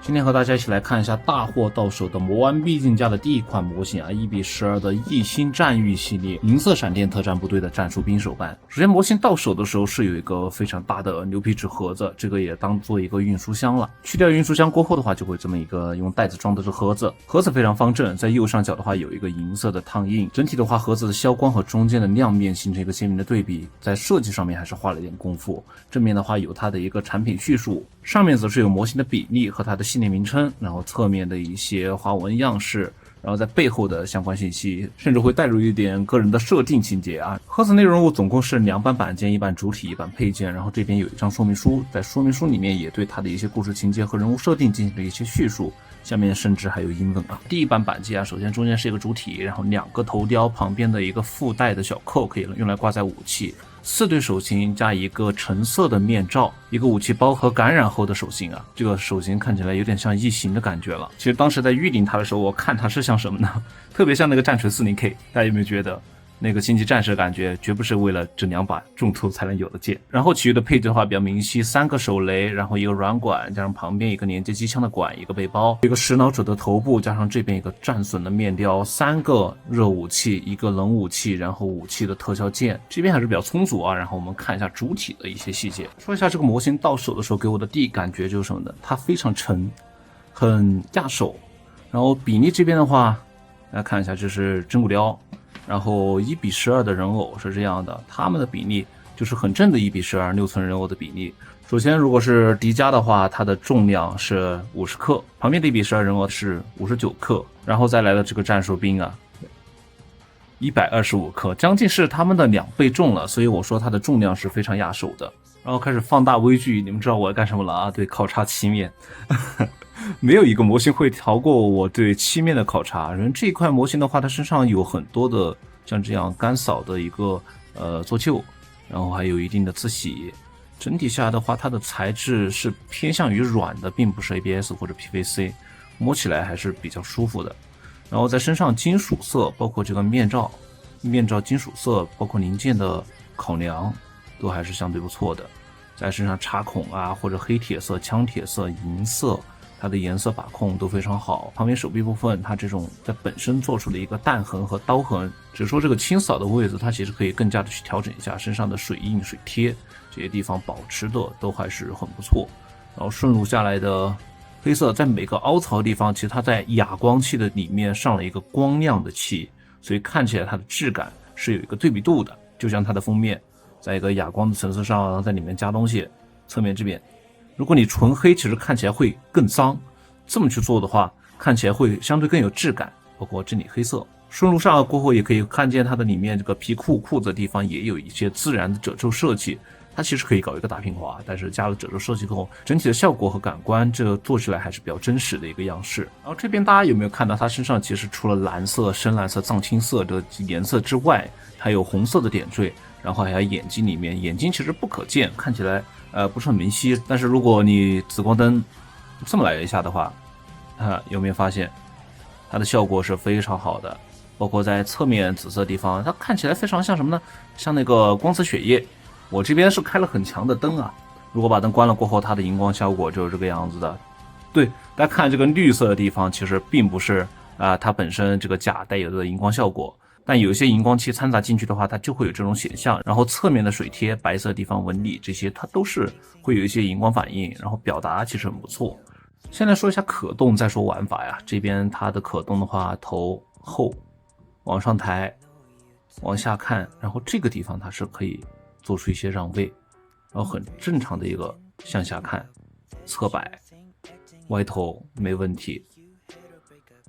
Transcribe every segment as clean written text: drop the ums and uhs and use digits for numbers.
今天和大家一起来看一下大货到手的魔丸必竞价的第一款模型啊，1:12的异星战域系列银色闪电特战部队的战术兵手办。首先模型到手的时候是有一个非常大的牛皮纸盒子，这个也当做一个运输箱了。去掉运输箱过后的话，就会这么一个用袋子装的这盒子，盒子非常方正，在右上角的话有一个银色的烫印。整体的话，盒子的消光和中间的亮面形成一个鲜明的对比，在设计上面还是花了一点功夫。正面的话有它的一个产品叙述，上面则是有模型的比例和它的系列名称，然后侧面的一些花纹样式，然后在背后的相关信息，甚至会带入一点个人的设定情节啊。盒子内容物总共是2版板件，1版主体，1版配件，然后这边有一张说明书，在说明书里面也对它的一些故事情节和人物设定进行了一些叙述，下面甚至还有英文啊。第一版板件啊，首先中间是一个主体，然后2个头雕，旁边的一个附带的小扣可以用来挂载武器，4对手型加一个橙色的面罩，一个武器包和感染后的手型啊，这个手型看起来有点像异形的感觉了。其实当时在预定它的时候，我看它是像什么呢？特别像那个战锤 40K， 大家有没有觉得？那个星际战士感觉绝不是为了这2把重图才能有的剑。然后其余的配置的话比较明晰，3个手雷，然后一个软管，加上旁边一个连接机枪的管，一个背包，一个食脑者的头部，加上这边一个战损的面雕，3个热武器，一个冷武器，然后武器的特效键，这边还是比较充足啊。然后我们看一下主体的一些细节，说一下这个模型到手的时候给我的第一感觉就是什么呢？它非常沉，很压手。然后比例这边的话，大家看一下，这是真骨雕。然后1:12的人偶是这样的，他们的比例就是很正的1:12，6寸人偶的比例。首先如果是迪迦的话，它的重量是50克，旁边的1:12人偶是59克，然后再来的这个战术兵啊125克，将近是他们的2倍重了，所以我说它的重量是非常压手的。然后开始放大微距，你们知道我要干什么了啊？对，考察漆面。没有一个模型会逃过我对漆面的考察。人这一块模型的话，它身上有很多的像这样干扫的一个做旧，然后还有一定的自洗。整体下来的话，它的材质是偏向于软的，并不是 ABS 或者 PVC， 摸起来还是比较舒服的。然后在身上金属色，包括这个面罩金属色，包括零件的烤梁，都还是相对不错的。在身上插孔啊，或者黑铁色、枪铁色、银色，它的颜色把控都非常好。旁边手臂部分，它这种在本身做出的一个弹痕和刀痕，只是说这个清扫的位置，它其实可以更加的去调整一下身上的水印、水贴这些地方，保持的都还是很不错。然后顺路下来的黑色，在每个凹槽的地方，其实它在哑光器的里面上了一个光亮的漆，所以看起来它的质感是有一个对比度的，就像它的封面。在一个哑光的层次上，然后在里面加东西，侧面这边，如果你纯黑，其实看起来会更脏。这么去做的话，看起来会相对更有质感。包括这里黑色，顺路上过后也可以看见它的里面这个皮裤裤子的地方也有一些自然的褶皱设计。它其实可以搞一个大平滑，但是加了褶皱设计后，整体的效果和感官这做起来还是比较真实的一个样式。然后这边大家有没有看到它身上其实除了蓝色、深蓝色、藏青色的颜色之外，还有红色的点缀。然后还有眼睛里面，眼睛其实不可见，看起来不是很明晰。但是如果你紫光灯这么来一下的话，有没有发现它的效果是非常好的？包括在侧面紫色地方，它看起来非常像什么呢？像那个光磁血液。我这边是开了很强的灯啊，如果把灯关了过后，它的荧光效果就是这个样子的。对，大家看这个绿色的地方，其实并不是它本身这个甲带有的荧光效果。但有一些荧光漆掺杂进去的话，它就会有这种显像。然后侧面的水贴、白色地方纹理这些，它都是会有一些荧光反应，然后表达其实很不错。先来说一下可动，再说玩法呀。这边它的可动的话，头后往上抬，往下看，然后这个地方它是可以做出一些让位，然后很正常的一个向下看、侧摆、歪头没问题。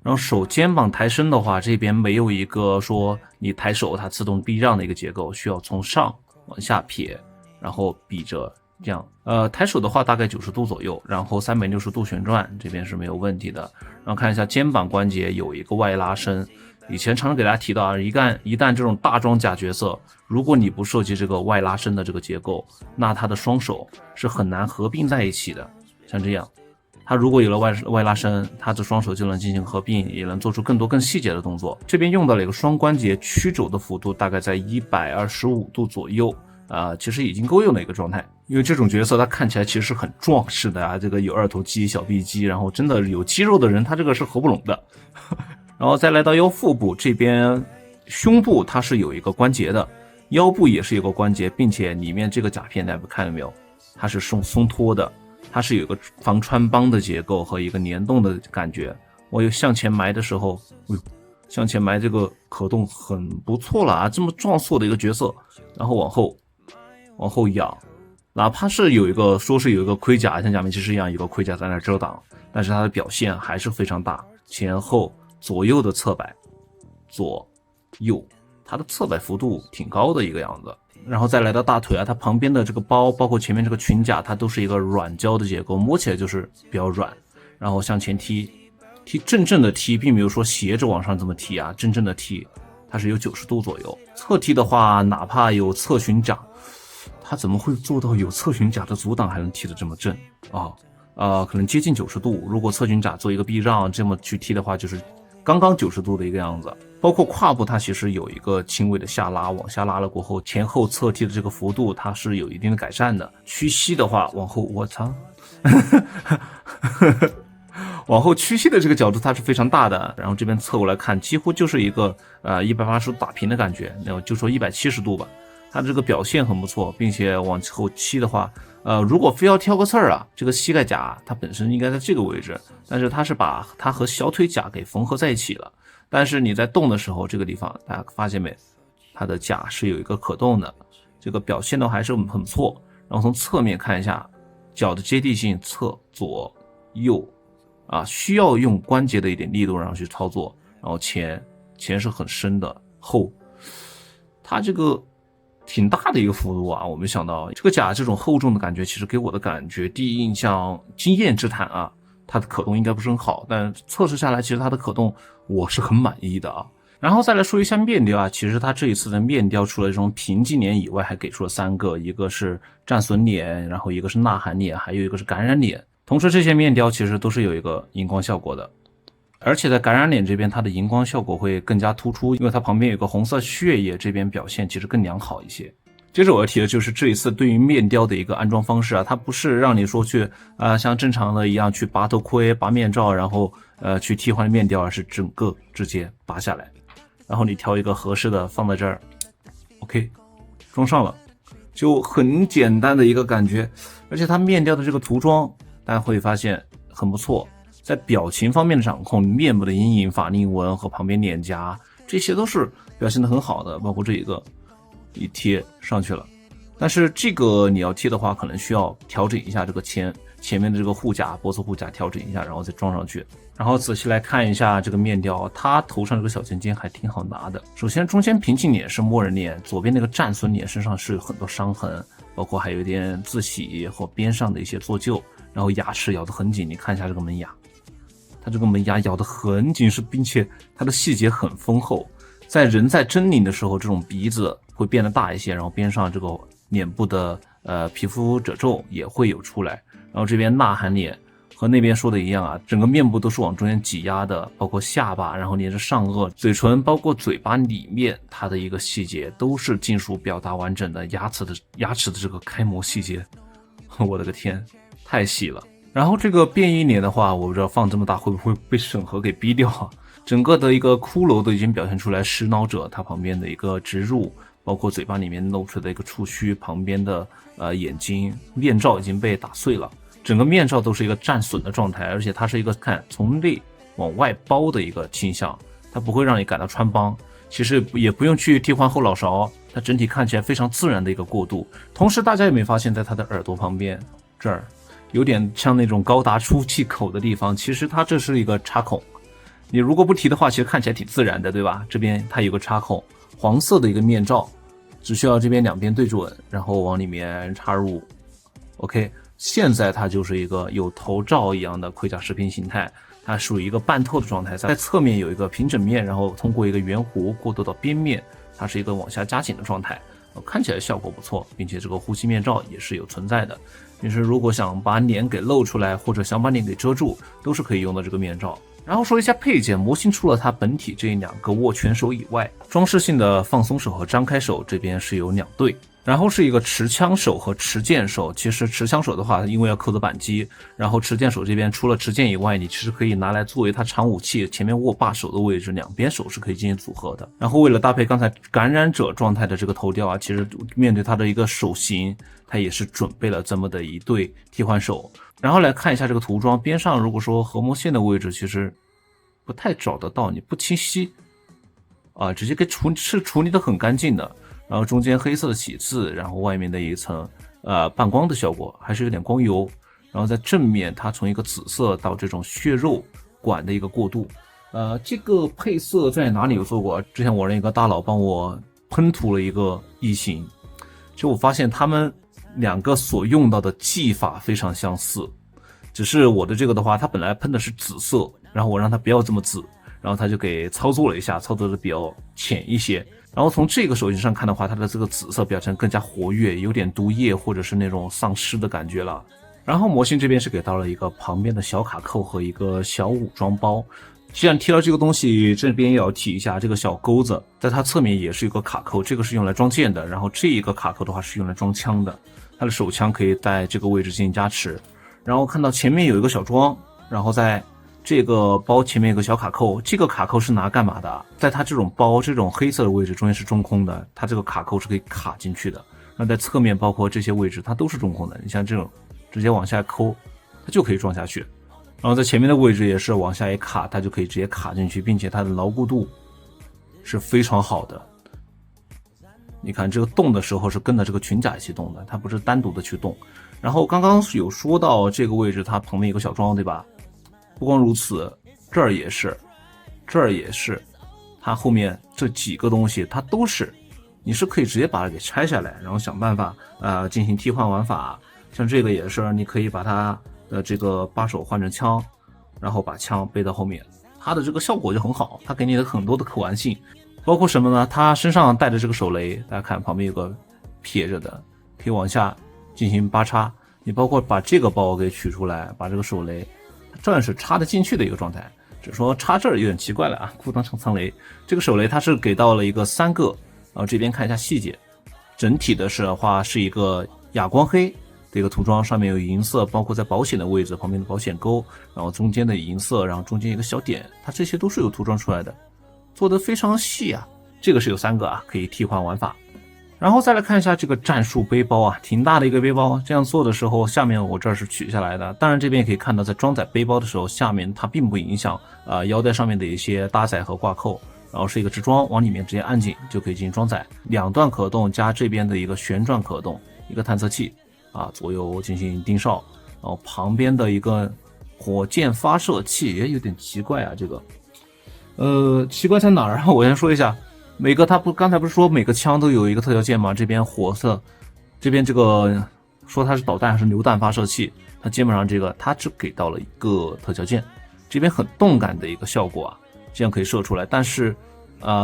然后手肩膀抬升的话，这边没有一个说你抬手它自动避让的一个结构，需要从上往下撇，然后比着这样。抬手的话大概90度左右，然后360度旋转，这边是没有问题的。然后看一下肩膀关节有一个外拉伸，以前常常给大家提到啊，一旦这种大装甲角色，如果你不设计这个外拉伸的这个结构，那他的双手是很难合并在一起的。像这样。它如果有了外拉伸，它的双手就能进行合并，也能做出更多更细节的动作。这边用到了一个双关节曲肘的幅度大概在125度左右，其实已经够用的一个状态。因为这种角色他看起来其实是很壮实的啊，这个有二头肌、小臂肌，然后真的有肌肉的人他这个是合不拢的。然后再来到腰腹部这边，胸部它是有一个关节的，腰部也是有个关节，并且里面这个甲片大家看到没有，它是松脱的，它是有个防穿帮的结构和一个粘动的感觉。我有向前埋的时候，向前埋这个可动很不错了啊，这么壮硕的一个角色，然后往后仰，哪怕是有一个说是有一个盔甲，像假面骑士一样有个盔甲在那遮挡，但是它的表现还是非常大，前后左右的侧摆，左右，它的侧摆幅度挺高的一个样子。然后再来到大腿啊，它旁边的这个包，包括前面这个裙甲，它都是一个软胶的结构，摸起来就是比较软。然后向前踢正正的踢，并没有说斜着往上这么踢啊，正正的踢，它是有90度左右。侧踢的话，哪怕有侧裙甲，它怎么会做到有侧裙甲的阻挡还能踢得这么正啊？可能接近90度。如果侧裙甲做一个避让，这么去踢的话，就是刚刚90度的一个样子。包括胯部，它其实有一个轻微的下拉，往下拉了过后，前后侧踢的这个幅度它是有一定的改善的。屈膝的话，往后我操，往后屈膝的这个角度它是非常大的。然后这边侧过来看，几乎就是一个180度打平的感觉，那我就说170度吧。它这个表现很不错，并且往后膝的话，如果非要挑个刺儿啊，这个膝盖甲它本身应该在这个位置，但是它是把它和小腿甲给缝合在一起了。但是你在动的时候，这个地方大家发现没？它的甲是有一个可动的，这个表现的还是很不错。然后从侧面看一下，脚的接地性，侧左右需要用关节的一点力度然后去操作。然后前是很深的，后它这个挺大的一个幅度啊，我没想到这个甲这种厚重的感觉，其实给我的感觉第一印象经验之谈啊，它的可动应该不是很好，但测试下来其实它的可动我是很满意的啊。然后再来说一下面雕啊，其实它这一次的面雕除了这种平静脸以外，还给出了3个，一个是战损脸，然后一个是呐喊脸，还有一个是感染脸。同时这些面雕其实都是有一个荧光效果的，而且在感染脸这边它的荧光效果会更加突出，因为它旁边有个红色血液，这边表现其实更良好一些。接着我要提的就是这一次对于面雕的一个安装方式啊，它不是让你说去像正常的一样去拔头盔、拔面罩，然后去替换面雕，而是整个直接拔下来，然后你挑一个合适的放在这儿 ，OK， 装上了，就很简单的一个感觉。而且它面雕的这个涂装，大家会发现很不错，在表情方面的掌控，面部的阴影、法令纹和旁边脸颊，这些都是表现得很好的，包括这一个。一贴上去了，但是这个你要贴的话，可能需要调整一下这个前面的这个护甲、脖子护甲，调整一下，然后再装上去。然后仔细来看一下这个面雕，它头上这个小尖尖还挺好拿的。首先中间平静脸是默认脸，左边那个战损脸身上是有很多伤痕，包括还有一点自洗或边上的一些做旧，然后牙齿咬得很紧，你看一下这个门牙，它这个门牙咬得很紧，并且它的细节很丰厚。在人在狰狞的时候，这种鼻子会变得大一些，然后边上这个脸部的皮肤褶皱也会有出来。然后这边呐喊脸和那边说的一样啊，整个面部都是往中间挤压的，包括下巴，然后连着上颚、嘴唇，包括嘴巴里面，它的一个细节都是尽数表达完整的。牙齿的这个开模细节，我的个天，太细了。然后这个变异脸的话，我不知道放这么大会不会被审核给逼掉啊？整个的一个骷髅都已经表现出来，食脑者它旁边的一个植入，包括嘴巴里面露出的一个触须，旁边的眼睛，面罩已经被打碎了，整个面罩都是一个战损的状态，而且它是一个从内往外包的一个倾向，它不会让你感到穿帮，其实也不用去替换后脑勺，它整体看起来非常自然的一个过渡。同时大家有没有发现，在它的耳朵旁边这儿有点像那种高达出气口的地方，其实它这是一个插孔。你如果不提的话，其实看起来挺自然的，对吧？这边它有个插孔，黄色的一个面罩，只需要这边两边对准，然后往里面插入。OK， 现在它就是一个有头罩一样的盔甲视频形态，它属于一个半透的状态，在侧面有一个平整面，然后通过一个圆弧过渡到边面，它是一个往下加紧的状态，看起来效果不错，并且这个呼吸面罩也是有存在的。就是如果想把脸给露出来，或者想把脸给遮住，都是可以用的这个面罩。然后说一下配件，模型除了它本体这两个握拳手以外，装饰性的放松手和张开手这边是有2对，然后是一个持枪手和持剑手，其实持枪手的话因为要扣着扳机，然后持剑手这边除了持剑以外，你其实可以拿来作为它长武器前面握把手的位置，两边手是可以进行组合的。然后为了搭配刚才感染者状态的这个头雕啊，其实面对它的一个手型，它也是准备了这么的一对替换手。然后来看一下这个涂装，边上如果说核膜线的位置其实不太找得到，你不清晰啊，直接给处理的很干净的。然后中间黑色的喜字，然后外面的一层半光的效果，还是有点光油。然后在正面它从一个紫色到这种血肉管的一个过渡。这个配色在哪里有做过？之前我让一个大佬帮我喷涂了一个异形，就我发现他们两个所用到的技法非常相似，只是我的这个的话，它本来喷的是紫色，然后我让它不要这么紫，然后它就给操作了一下，操作的比较浅一些。然后从这个手型上看的话，它的这个紫色表现更加活跃，有点毒液或者是那种丧尸的感觉了。然后模型这边是给到了一个旁边的小卡扣和一个小武装包。既然提到这个东西，这边也要提一下这个小钩子，在它侧面也是有个卡扣，这个是用来装剑的，然后这一个卡扣的话是用来装枪的，它的手枪可以在这个位置进行加持。然后看到前面有一个小桩，然后在这个包前面有个小卡扣，这个卡扣是拿干嘛的？在它这种包这种黑色的位置中间是中空的，它这个卡扣是可以卡进去的。那在侧面包括这些位置它都是中空的，你像这种直接往下抠它就可以装下去。然后在前面的位置也是往下一卡它就可以直接卡进去，并且它的牢固度是非常好的。你看这个动的时候是跟着这个裙甲一起动的，它不是单独的去动。然后刚刚有说到这个位置它旁边有个小桩，对吧？不光如此，这儿也是，这儿也是，它后面这几个东西它都是，你是可以直接把它给拆下来，然后想办法进行替换玩法。像这个也是，你可以把它的这个把手换成枪，然后把枪背到后面，它的这个效果就很好，它给你的很多的可玩性。包括什么呢？它身上带着这个手雷，大家看旁边有个撇着的，可以往下进行拔插。你包括把这个包给取出来，把这个手雷这样是插得进去的一个状态，只是说插这儿有点奇怪了啊，裤裆上藏雷。这个手雷它是给到了一个3个，然后这边看一下细节，整体的话是一个哑光黑的一个涂装，上面有银色，包括在保险的位置旁边的保险钩，然后中间的银色，然后中间一个小点，它这些都是有涂装出来的，做得非常细啊。这个是有3个啊，可以替换玩法。然后再来看一下这个战术背包啊，挺大的一个背包。这样做的时候，下面我这儿是取下来的。当然这边也可以看到，在装载背包的时候，下面它并不影响腰带上面的一些搭载和挂扣。然后是一个直装，往里面直接按紧就可以进行装载，2段可动加这边的一个旋转可动，一个探测器左右进行盯梢。然后旁边的一个火箭发射器也有点奇怪啊，这个奇怪在哪儿啊？我先说一下。每个刚才不是说每个枪都有一个特效键吗？这边火色，这边这个说它是导弹还是榴弹发射器，它基本上这个它只给到了一个特效键，这边很动感的一个效果啊，这样可以射出来。但是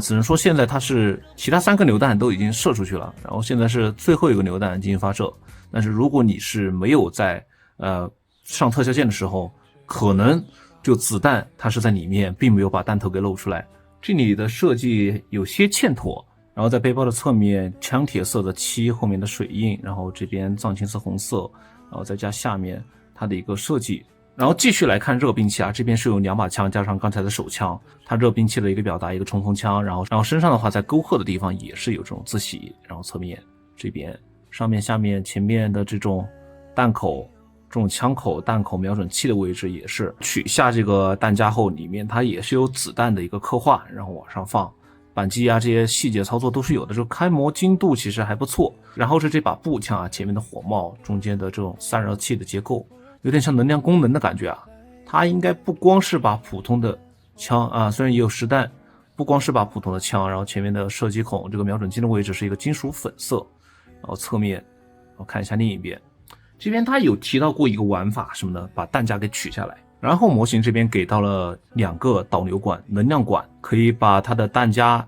只能说现在它是其他3个榴弹都已经射出去了，然后现在是最后一个榴弹进行发射。但是如果你是没有在上特效键的时候，可能就子弹它是在里面，并没有把弹头给露出来。这里的设计有些欠妥，然后在背包的侧面枪铁色的漆，后面的水印，然后这边藏青色红色，然后再加下面它的一个设计。然后继续来看热兵器啊，这边是有2把枪加上刚才的手枪，它热兵器的一个表达，一个冲锋枪，然后身上的话在沟壑的地方也是有这种自洗，然后侧面这边上面下面前面的这种弹口，这种枪口弹口瞄准器的位置也是取下这个弹夹后，里面它也是有子弹的一个刻画，然后往上放扳机啊，这些细节操作都是有的，这个开模精度其实还不错。然后是这把步枪啊，前面的火帽，中间的这种散热器的结构有点像能量功能的感觉啊。它应该不光是把普通的枪啊，虽然也有实弹，不光是把普通的枪，然后前面的射击孔这个瞄准镜的位置是一个金属粉色，然后侧面我看一下另一边，这边它有提到过一个玩法什么的，把弹夹给取下来。然后模型这边给到了2个导流管能量管，可以把它的弹夹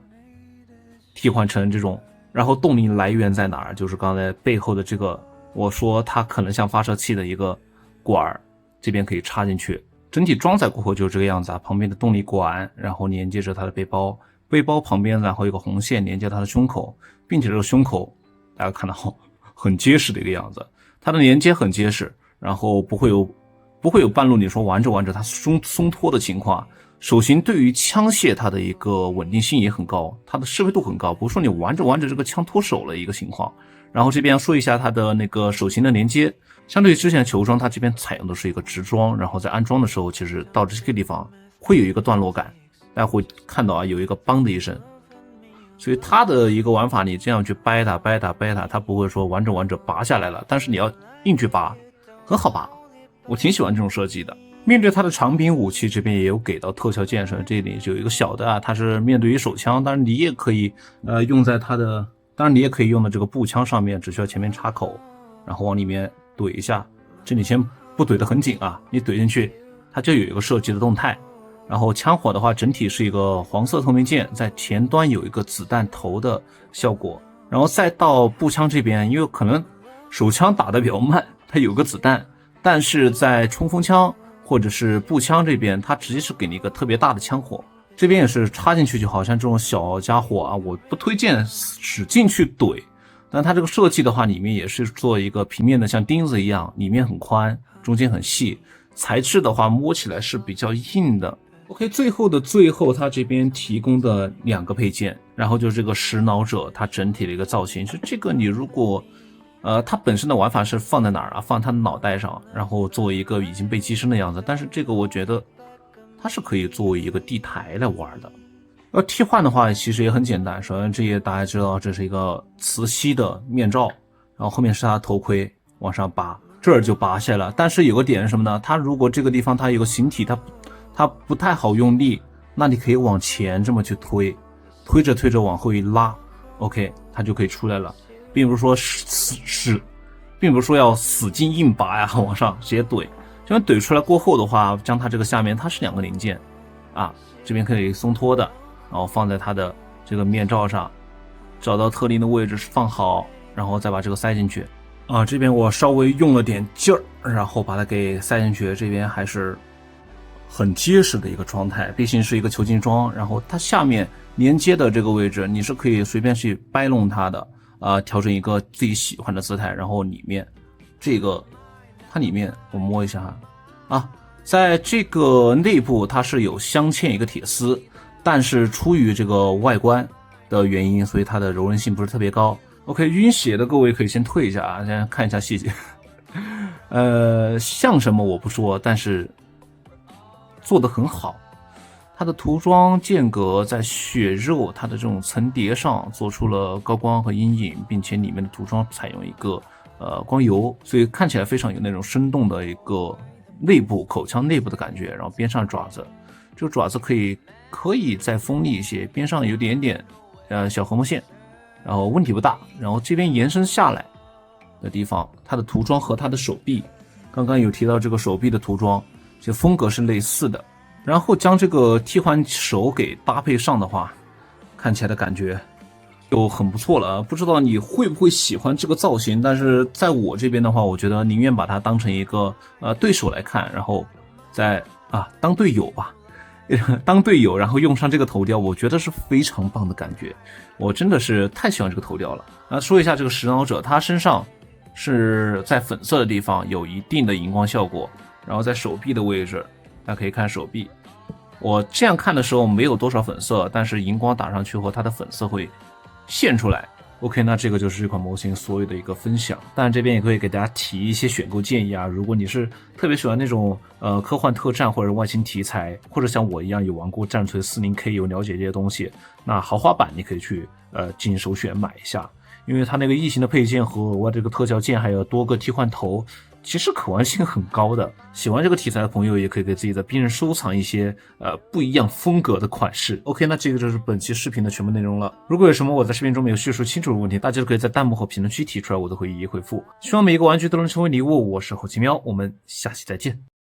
替换成这种。然后动力来源在哪儿？就是刚才背后的这个，我说它可能像发射器的一个管，这边可以插进去。整体装载过后就是这个样子啊，旁边的动力管，然后连接着它的背包，背包旁边然后有个红线连接它的胸口，并且这个胸口大家看到很结实的一个样子，它的连接很结实，然后不会有半路你说玩着玩着它松脱的情况。手型对于枪械它的一个稳定性也很高，它的适配度很高，不是说你玩着玩着这个枪脱手了一个情况。然后这边说一下它的那个手型的连接，相对于之前的球装，它这边采用的是一个直装，然后在安装的时候，其实到这个地方会有一个段落感，大家会看到啊，有一个梆的一声。所以它的一个玩法，你这样去掰它，它不会说玩着玩着拔下来了，但是你要硬去拔，很好拔，我挺喜欢这种设计的。面对它的长柄武器，这边也有给到特效剑身，这里就有一个小的啊，它是面对于手枪，当然你也可以用在它的，当然你也可以用的这个步枪上面，只需要前面插口，然后往里面怼一下，这里先不怼得很紧啊，你怼进去，它就有一个射击的动态。然后枪火的话，整体是一个黄色透明剑，在前端有一个子弹头的效果，然后再到步枪这边，因为可能手枪打得比较慢，它有个子弹，但是在冲锋枪或者是步枪这边，它直接是给你一个特别大的枪火，这边也是插进去，就好像这种小家伙啊，我不推荐使劲去怼，但它这个设计的话，里面也是做一个平面的，像钉子一样，里面很宽，中间很细，材质的话摸起来是比较硬的。OK， 最后它这边提供的2个配件，然后就是这个食脑者，它整体的一个造型是这个，你如果它本身的玩法是放在哪儿啊？放它的脑袋上，然后作为一个已经被击身的样子。但是这个我觉得它是可以作为一个地台来玩的。替换的话其实也很简单，首先这些大家知道这是一个磁吸的面罩，然后后面是它的头盔，往上拔，这儿就拔下来了。但是有个点是什么呢？它如果这个地方它有个形体，它不太好用力，那你可以往前这么去推，推着往后一拉 ，OK， 它就可以出来了，并不是说并不是说要使劲硬拔呀，往上直接怼。这边怼出来过后的话，将它这个下面它是2个零件啊，这边可以松脱的，然后放在它的这个面罩上，找到特定的位置放好，然后再把这个塞进去啊。这边我稍微用了点劲儿，然后把它给塞进去，这边还是很结实的一个状态，毕竟是一个球劲装，然后它下面连接的这个位置你是可以随便去掰弄它的调整一个自己喜欢的姿态，然后里面这个它里面我摸一下啊，在这个内部它是有镶嵌一个铁丝，但是出于这个外观的原因，所以它的柔韧性不是特别高。OK， 晕血的各位可以先退一下啊，先看一下细节像什么我不说，但是做得很好，它的涂装间隔在血肉它的这种层叠上做出了高光和阴影，并且里面的涂装采用一个光油，所以看起来非常有那种生动的一个内部口腔内部的感觉。然后边上爪子，这个爪子可以再锋利一些，边上有点点小横毛线，然后问题不大。然后这边延伸下来的地方，它的涂装和它的手臂，刚刚有提到这个手臂的涂装，这风格是类似的。然后将这个替换手给搭配上的话，看起来的感觉就很不错了。不知道你会不会喜欢这个造型，但是在我这边的话，我觉得宁愿把它当成一个对手来看，然后再当队友吧，当队友，然后用上这个头雕，我觉得是非常棒的感觉。我真的是太喜欢这个头雕了。说一下这个食脑者，它身上是在粉色的地方有一定的荧光效果，然后在手臂的位置，大家可以看手臂，我这样看的时候没有多少粉色，但是荧光打上去后，它的粉色会现出来。OK， 那这个就是这款模型所有的一个分享。当然这边也可以给大家提一些选购建议啊，如果你是特别喜欢那种科幻特战或者外星题材，或者像我一样有玩过战锤 40K 有了解这些东西，那豪华版你可以去进行首选买一下，因为它那个异形的配件和额外这个特效件还有多个替换头，其实可玩性很高的。喜欢这个题材的朋友也可以给自己在冰刃收藏一些不一样风格的款式。 OK， 那这个就是本期视频的全部内容了。如果有什么我在视频中没有叙述清楚的问题，大家都可以在弹幕和评论区提出来，我都会一一回复。希望每一个玩具都能成为礼物。我是后期喵，我们下期再见。